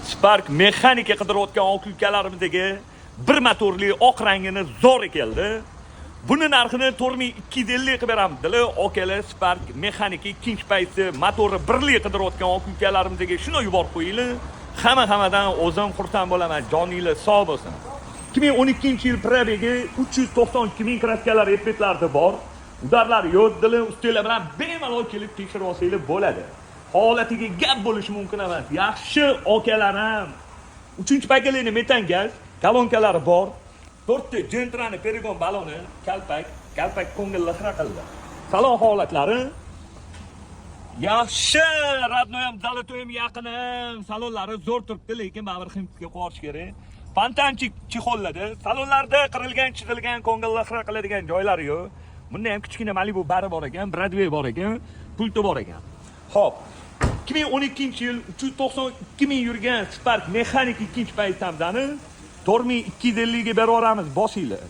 Spark mexanika qidirayotgan oq ukalarimizdagi bir motorli oq rangini zo'r keldi. Buni narxini 4250 qilib beramiz. Okalar Spark mexanika ikkinchi payti motori birli qidirayotgan oq ukalarimizga shuni yuborib qo'yinglar. Hammadan o'zim xursand bo'laman. Joninglar sog' bo'lsin. 2012-yil probegi 392 ming kraskalar epetlarda bor. Udarlar yo'q, ustinglar bilan bemalol kelib tekshirib olsanglar bo'ladi. Holatiga gap bo'lishi mumkin emas. Yaxshi okalarim. 3-paketli metan gaz, kolonkalari bor. 4 ta Gentrani Perigon baloni, kalpak ko'ngilli xira qildi. Salon holatlari yaxshi, radnoyam zalotoyim yaqinim. Salonlari zo'r turibdi, lekin baribir himtga qo'yish kerak. Fantanchik chixolladi. Salonlarda qirilgan, chizilgan, ko'ngilli xira qiladigan joylari yo'q. Bunda ham kichkina Malibu bari bor ekan, Bradway bor ekan, pulti bor ekan. Xo'p, 2012-yil 392 ming yurgan Spark mexanik ikkinchi payt tamdani 4250 ga beraveramiz, bosinglar.